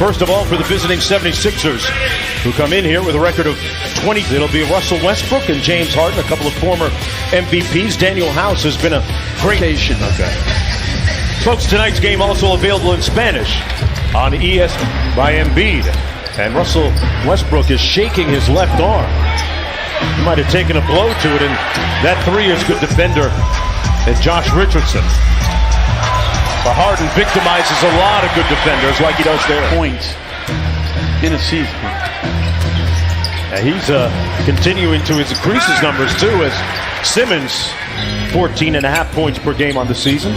First of all, for the visiting 76ers, who come in here with a record of 20. It'll be Russell Westbrook and James Harden, a couple of former MVPs. Daniel House has been a great occasion. Okay. Folks, tonight's game also available in Spanish on ES by Embiid. And Russell Westbrook is shaking his left arm. He might have taken a blow to it, and that three is good defender and Josh Richardson. But Harden victimizes a lot of good defenders like he does there. Points in a season. He's continuing to increase his numbers too, as Simmons 14.5 points per game on the season.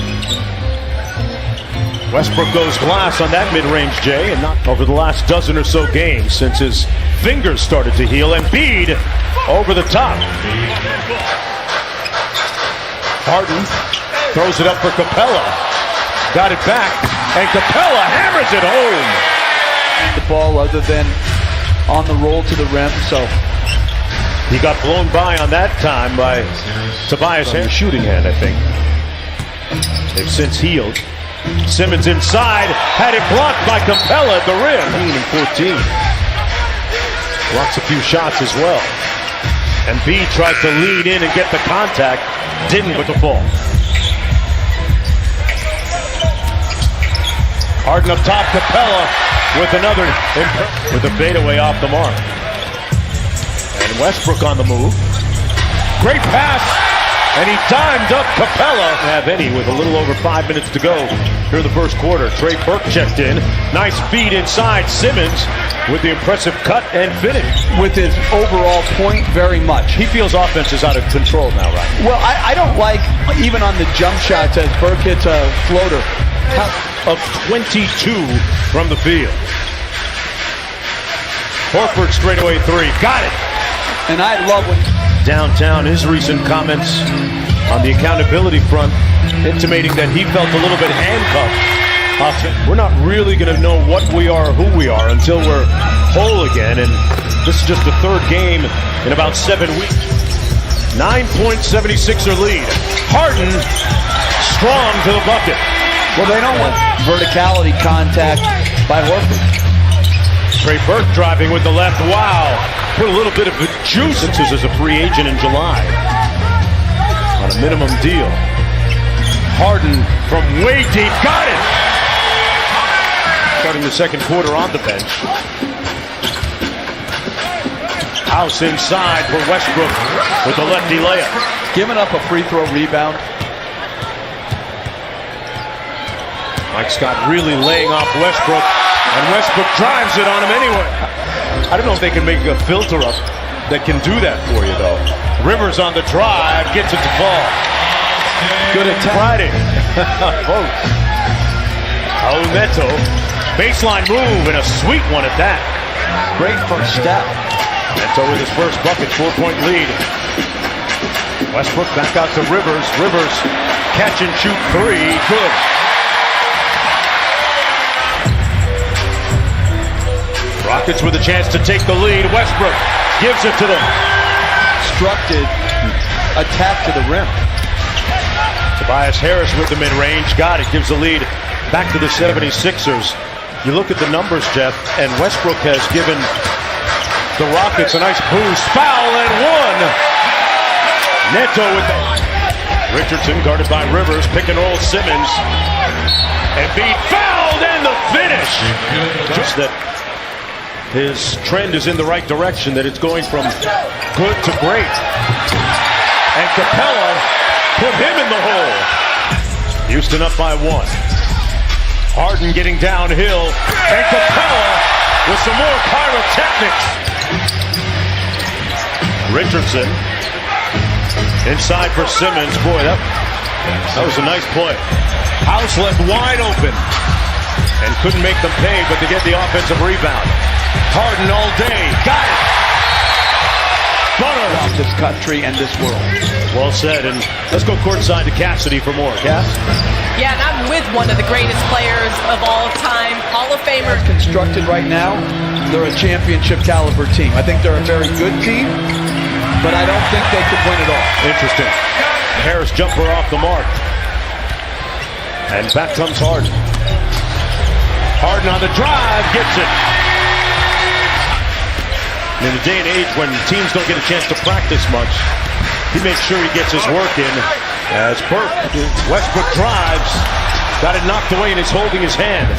Westbrook goes glass on that mid-range, Jay, and not over the last dozen or so games since his fingers started to heal. Embiid over the top. Harden throws it up for Capella. Got it back, and Capella hammers it home. The ball other than on the roll to the rim, so he got blown by on that time by Tobias Harris. Shooting hand, I think. They've since healed. Simmons inside, had it blocked by Capella at the rim. 14. Blocks a few shots as well. Embiid tried to lead in and get the contact, didn't with the ball. Harden up top, Capella with another, with a fadeaway off the mark. And Westbrook on the move. Great pass, and he timed up Capella. Have any with a little over 5 minutes to go here in the first quarter. Trey Burke checked in. Nice feed inside. Simmons with the impressive cut and finish. With his overall point, very much. He feels offense is out of control now, right? Well, I don't like, even on the jump shots, as Burke hits a floater. Of 22 from the field. Horford straightaway three. Got it. And I love when downtown, his recent comments on the accountability front, intimating that he felt a little bit handcuffed. We're not really going to know what we are or who we are until we're whole again. And this is just the third game in about 7 weeks. 9-point 76er lead. Harden strong to the bucket. Well, they don't want verticality contact by Horford. Trey Burke driving with the left. Wow. Put a little bit of juice into as a free agent in July. On a minimum deal. Harden from way deep. Got it. Starting the second quarter on the bench. House inside for Westbrook with the lefty layup. Giving up a free throw rebound. Mike Scott really laying off Westbrook, and Westbrook drives it on him anyway. I don't know if they can make a filter up that can do that for you, though. Rivers on the drive, gets it to fall. Good attack. Friday. Oh, Neto. Baseline move, and a sweet one at that. Great first step. Neto with his first bucket, 4-point lead. Westbrook back out to Rivers. Rivers catch and shoot three. Good. Rockets with a chance to take the lead. Westbrook gives it to them. Constructed attack to the rim. Tobias Harris with the mid-range. Got it. Gives the lead back to the 76ers. You look at the numbers, Jeff, and Westbrook has given the Rockets a nice boost. Foul and one. Neto with the... Richardson guarded by Rivers. Pick and roll Simmons. Embiid fouled and the finish. Just that... his trend is in the right direction, that it's going from good to great. And Capella put him in the hole. Houston up by 1. Harden getting downhill. And Capella with some more pyrotechnics. Richardson inside for Simmons. Boy, that was a nice play. House left wide open and couldn't make them pay, but to get the offensive rebound. Harden all day. Got it. Butter. This country and this world. Well said. And let's go courtside to Cassidy for more. Cass? Yeah, and I'm with one of the greatest players of all time, Hall of Famer. Constructed right now, they're a championship caliber team. I think they're a very good team, but I don't think they could win it all. Interesting. Harris jumper off the mark. And back comes Harden. Harden on the drive, gets it. In a day and age when teams don't get a chance to practice much, he makes sure he gets his work in. As Westbrook drives, got it knocked away and is holding his hand.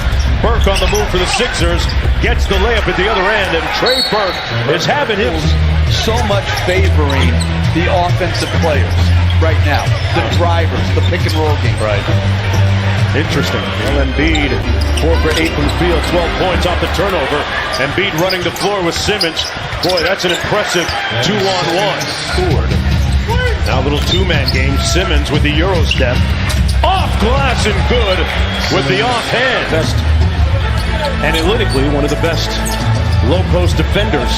Burke on the move for the Sixers, gets the layup at the other end, and Trey Burke is having him. So much favoring the offensive players right now. The drivers, the pick and roll game. Right. Interesting. Embiid, 4 for 8 from the field, 12 points off the turnover. Embiid running the floor with Simmons. Boy, that's an impressive 2-on-1. Scored. Now a little two-man game. Simmons with the Euro step. Off glass and good with the offhand. Best analytically, one of the best low-post defenders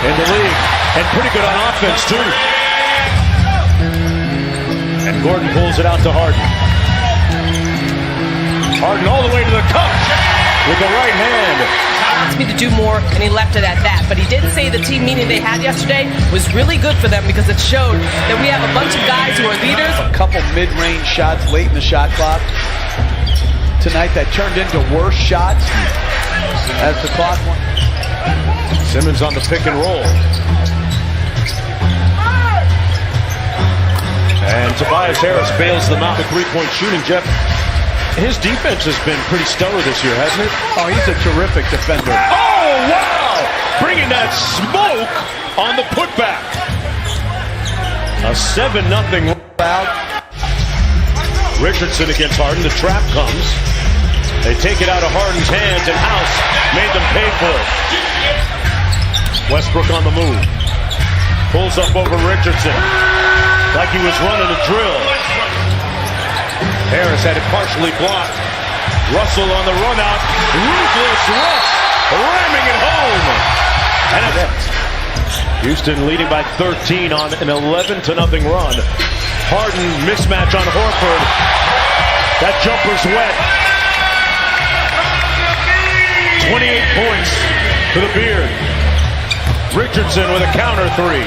in the league. And pretty good on offense, too. And Gordon pulls it out to Harden. Harden all the way to the cup with the right hand. Asked me to do more, and he left it at that. But he did say the team meeting they had yesterday was really good for them because it showed that we have a bunch of guys who are leaders. A couple mid-range shots late in the shot clock tonight that turned into worse shots as the clock went. Simmons on the pick and roll. And Tobias Harris bails them out with three-point shooting. Jeff, his defense has been pretty stellar this year, hasn't it? Oh, he's a terrific defender. Oh, wow! Bringing that smoke on the putback. A 7-0 foul. Richardson against Harden. The trap comes. They take it out of Harden's hands, and House made them pay for it. Westbrook on the move. Pulls up over Richardson like he was running a drill. Harris had it partially blocked. Russell on the run out. Ruthless Russ ramming it home. And Houston leading by 13 on an 11-0 run. Harden mismatch on Horford. That jumper's wet. 28 points for the Beard. Richardson with a counter three.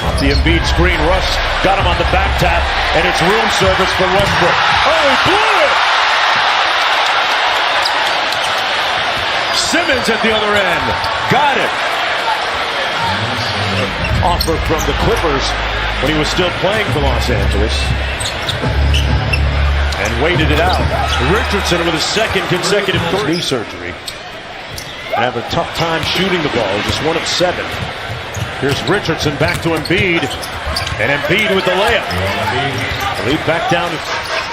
Off the Embiid screen, Russ got him on the back tap, and it's room service for Westbrook. Oh, he blew it! Simmons at the other end. Got it. Offer from the Clippers when he was still playing for Los Angeles. And waited it out. Richardson with his second consecutive knee surgery. And have a tough time shooting the ball. Just 1 of 7. Here's Richardson back to Embiid. And Embiid with the layup. Lead back down to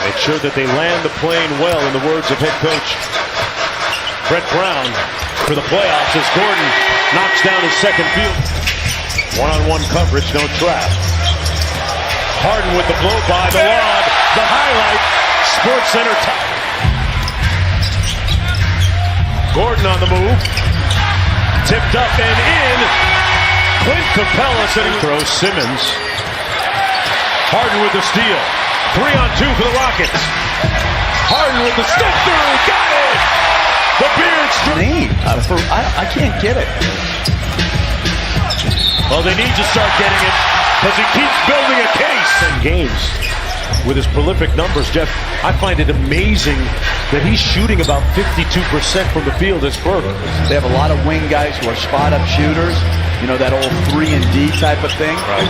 make sure that they land the plane well, in the words of head coach Brett Brown, for the playoffs as Gordon knocks down his second field. One-on-one coverage, no trap. Harden with the blow-by, the lob, the highlight. Sports Center tie. Gordon on the move. Tipped up and in. Clint Capella setting throw. Simmons. Harden with the steal. 3-on-2 for the Rockets. Harden with the step through. Got it! The Beard Name. I can't get it. Well, they need to start getting it because he keeps building a case. In games with his prolific numbers, Jeff, I find it amazing that he's shooting about 52% from the field as Burke. They have a lot of wing guys who are spot-up shooters. You know, that old 3-and-D type of thing. Right.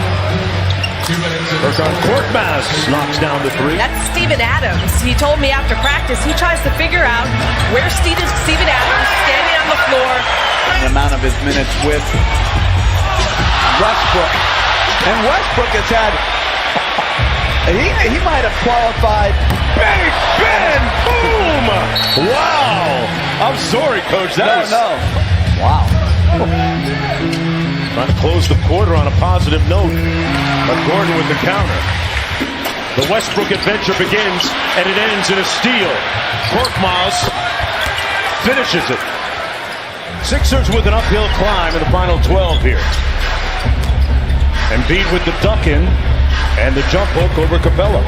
Burke on Korkmaz knocks down the three. That's Steven Adams. He told me after practice he tries to figure out where Steven Adams standing on the floor. The amount of his minutes with Westbrook. And Westbrook has had, he might have qualified. Big Ben! Boom! Wow! I'm sorry, Coach. No. Wow. Trying to close the quarter on a positive note. But Gordon with the counter. The Westbrook adventure begins, and it ends in a steal. Korkmaz finishes it. Sixers with an uphill climb in the final 12 here. Embiid with the duck in, and the jump hook over Capella.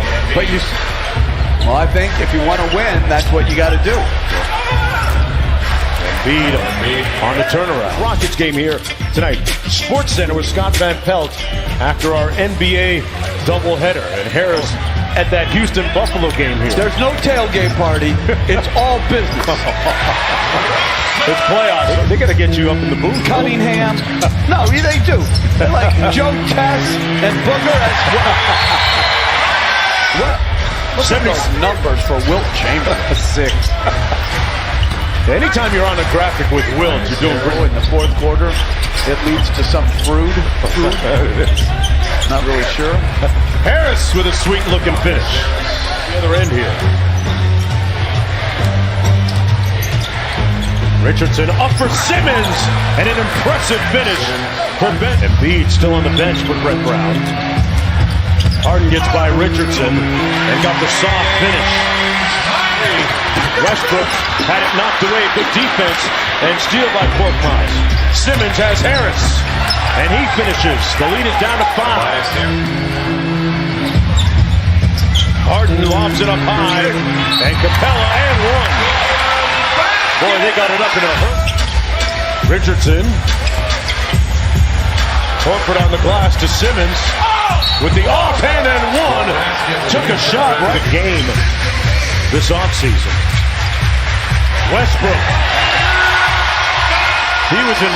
Well, I think if you want to win, that's what you got to do. Embiid on the turnaround. Rockets game here tonight. Sports Center with Scott Van Pelt after our NBA doubleheader. And Harris at that Houston Buffalo game here. There's no tailgate party. It's all business. It's playoffs. They're going to get you up in the booth. Cunningham. No, they do. They're like Joe Tess and Booger as well. Look at those numbers for Wilt Chamberlain. 6. Anytime you're on a graphic with Wilt, you're doing great. In the fourth quarter, it leads to some food. Not really sure. Harris with a sweet-looking finish. The other end here. Richardson up for Simmons, and an impressive finish for Ben. Embiid still on the bench for Brett Brown. Harden gets by Richardson and got the soft finish. Westbrook had it knocked away. Good defense and steal by Korkmaz. Simmons has Harris, and he finishes. The lead is down to 5. Harden lobs it up high, and Capella and one. Boy, they got it up in a hurry. Richardson. Horford on the glass to Simmons with the offhand and one. Took a shot right the game this offseason. Westbrook. He was in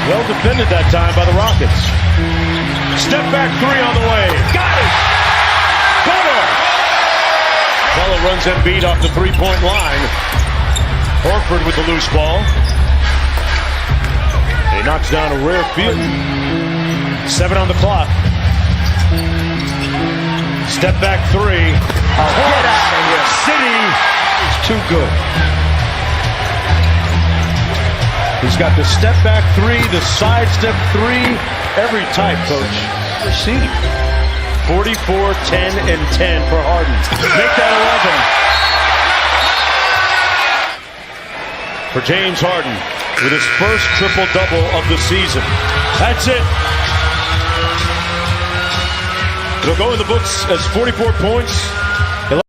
well defended that time by the Rockets. Step back three on the way. Got it! Butler! Butler runs Embiid off the three-point line. Horford with the loose ball. He knocks down a rare field. 7 on the clock. Step back three. Get out of here. City is too good. He's got the step back three, the side step three, every type, coach. We're seeing 44, 10, and 10 for Harden. Make that 11. For James Harden with his first triple-double of the season. That's it. It'll go in the books as 44 points.